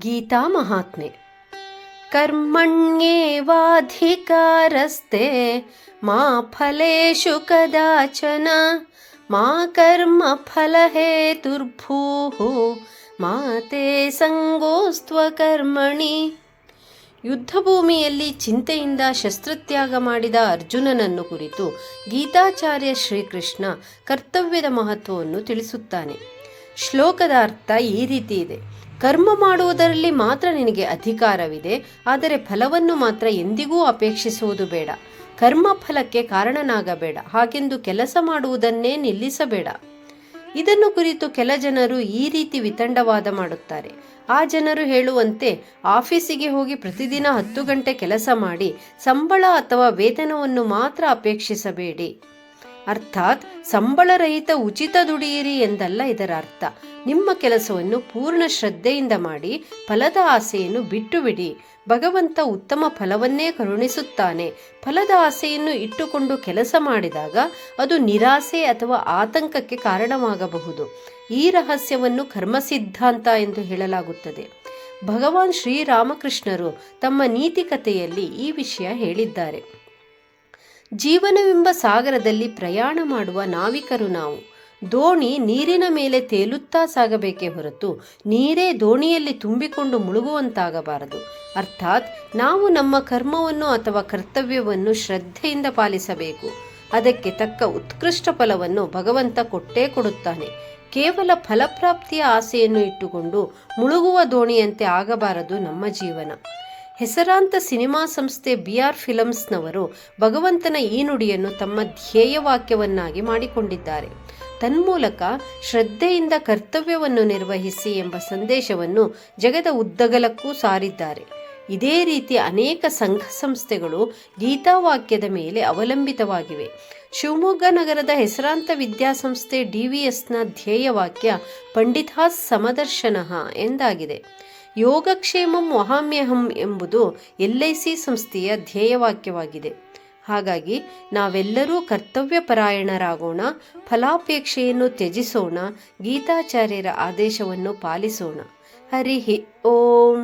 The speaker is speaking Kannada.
ಗೀತಾ ಮಹಾತ್ಮೆ. ಕರ್ಮಣ್ಯೇವಾಧಿಕಾರಸ್ತೆ ಮಾ ಫಲೇಷು ಕದಾಚನ ಮಾ ಕರ್ಮ ಫಲಹೇತುರ್ಭೂಃ ಮಾ ತೇ ಸಂಗೋಸ್ತ್ವ ಕರ್ಮಣಿ. ಯುದ್ಧಭೂಮಿಯಲ್ಲಿ ಚಿಂತೆಯಿಂದ ಶಸ್ತ್ರತ್ಯಾಗ ಮಾಡಿದ ಅರ್ಜುನನನ್ನು ಕುರಿತು ಗೀತಾಚಾರ್ಯ ಶ್ರೀಕೃಷ್ಣ ಕರ್ತವ್ಯದ ಮಹತ್ವವನ್ನು ತಿಳಿಸುತ್ತಾನೆ. ಶ್ಲೋಕದ ಅರ್ಥ ಈ ರೀತಿ ಇದೆ: ಕರ್ಮ ಮಾಡುವುದರಲ್ಲಿ ಮಾತ್ರ ನಿನಗೆ ಅಧಿಕಾರವಿದೆ, ಆದರೆ ಫಲವನ್ನು ಮಾತ್ರ ಎಂದಿಗೂ ಅಪೇಕ್ಷಿಸುವುದು ಬೇಡ. ಕರ್ಮ ಫಲಕ್ಕೆ ಕಾರಣನಾಗಬೇಡ, ಹಾಗೆಂದು ಕೆಲಸ ಮಾಡುವುದನ್ನೇ ನಿಲ್ಲಿಸಬೇಡ. ಇದನ್ನು ಕುರಿತು ಕೆಲ ಜನರು ಈ ರೀತಿ ವಿತಂಡವಾದ ಮಾಡುತ್ತಾರೆ. ಆ ಜನರು ಹೇಳುವಂತೆ ಆಫೀಸಿಗೆ ಹೋಗಿ ಪ್ರತಿದಿನ 10 ಗಂಟೆ ಕೆಲಸ ಮಾಡಿ ಸಂಬಳ ಅಥವಾ ವೇತನವನ್ನು ಮಾತ್ರ ಅಪೇಕ್ಷಿಸಬೇಡಿ. ಅರ್ಥಾತ್ ಸಂಬಳರಹಿತ ಉಚಿತ ದುಡಿಯಿರಿ ಎಂದಲ್ಲ ಇದರ ಅರ್ಥ. ನಿಮ್ಮ ಕೆಲಸವನ್ನು ಪೂರ್ಣ ಶ್ರದ್ಧೆಯಿಂದ ಮಾಡಿ ಫಲದ ಆಸೆಯನ್ನು ಬಿಟ್ಟು ಬಿಡಿ. ಭಗವಂತ ಉತ್ತಮ ಫಲವನ್ನೇ ಕರುಣಿಸುತ್ತಾನೆ. ಫಲದ ಆಸೆಯನ್ನು ಇಟ್ಟುಕೊಂಡು ಕೆಲಸ ಮಾಡಿದಾಗ ಅದು ನಿರಾಸೆ ಅಥವಾ ಆತಂಕಕ್ಕೆ ಕಾರಣವಾಗಬಹುದು. ಈ ರಹಸ್ಯವನ್ನು ಕರ್ಮ ಸಿದ್ಧಾಂತ ಎಂದು ಹೇಳಲಾಗುತ್ತದೆ. ಭಗವಾನ್ ಶ್ರೀರಾಮಕೃಷ್ಣರು ತಮ್ಮ ನೀತಿ ಕಥೆಯಲ್ಲಿ ಈ ವಿಷಯ ಹೇಳಿದ್ದಾರೆ. ಜೀವನವೆಂಬ ಸಾಗರದಲ್ಲಿ ಪ್ರಯಾಣ ಮಾಡುವ ನಾವಿಕರು ನಾವು. ದೋಣಿ ನೀರಿನ ಮೇಲೆ ತೇಲುತ್ತಾ ಸಾಗಬೇಕೇ ಹೊರತು ನೀರೇ ದೋಣಿಯಲ್ಲಿ ತುಂಬಿಕೊಂಡು ಮುಳುಗುವಂತಾಗಬಾರದು. ಅರ್ಥಾತ್ ನಾವು ನಮ್ಮ ಕರ್ಮವನ್ನು ಅಥವಾ ಕರ್ತವ್ಯವನ್ನು ಶ್ರದ್ಧೆಯಿಂದ ಪಾಲಿಸಬೇಕು. ಅದಕ್ಕೆ ತಕ್ಕ ಉತ್ಕೃಷ್ಟ ಫಲವನ್ನು ಭಗವಂತ ಕೊಟ್ಟೇ ಕೊಡುತ್ತಾನೆ. ಕೇವಲ ಫಲಪ್ರಾಪ್ತಿಯ ಆಸೆಯನ್ನು ಇಟ್ಟುಕೊಂಡು ಮುಳುಗುವ ದೋಣಿಯಂತೆ ಆಗಬಾರದು ನಮ್ಮ ಜೀವನ. ಹೆಸರಾಂತ ಸಿನಿಮಾ ಸಂಸ್ಥೆ BR ಫಿಲಮ್ಸ್ನವರು ಭಗವಂತನ ಈ ನುಡಿಯನ್ನು ತಮ್ಮ ಧ್ಯೇಯವಾಕ್ಯವನ್ನಾಗಿ ಮಾಡಿಕೊಂಡಿದ್ದಾರೆ. ತನ್ಮೂಲಕ ಶ್ರದ್ಧೆಯಿಂದ ಕರ್ತವ್ಯವನ್ನು ನಿರ್ವಹಿಸಿ ಎಂಬ ಸಂದೇಶವನ್ನು ಜಗದ ಉದ್ದಗಲಕ್ಕೂ ಸಾರಿದ್ದಾರೆ. ಇದೇ ರೀತಿ ಅನೇಕ ಸಂಘ ಸಂಸ್ಥೆಗಳು ಗೀತಾವಾಕ್ಯದ ಮೇಲೆ ಅವಲಂಬಿತವಾಗಿವೆ. ಶಿವಮೊಗ್ಗ ನಗರದ ಹೆಸರಾಂತ ವಿದ್ಯಾಸಂಸ್ಥೆ DVSನ ಧ್ಯೇಯವಾಕ್ಯ ಪಂಡಿತಾ ಸಮದರ್ಶನಃ ಎಂದಾಗಿದೆ. ಯೋಗಕ್ಷೇಮಂ ವಹಾಮ್ಯಹಂ ಎಂಬುದು LIC ಸಂಸ್ಥೆಯ ಧ್ಯೇಯವಾಕ್ಯವಾಗಿದೆ. ಹಾಗಾಗಿ ನಾವೆಲ್ಲರೂ ಕರ್ತವ್ಯ ಪರಾಯಣರಾಗೋಣ, ಫಲಾಪೇಕ್ಷೆಯನ್ನು ತ್ಯಜಿಸೋಣ, ಗೀತಾಚಾರ್ಯರ ಆದೇಶವನ್ನು ಪಾಲಿಸೋಣ. ಹರಿ ಓಂ.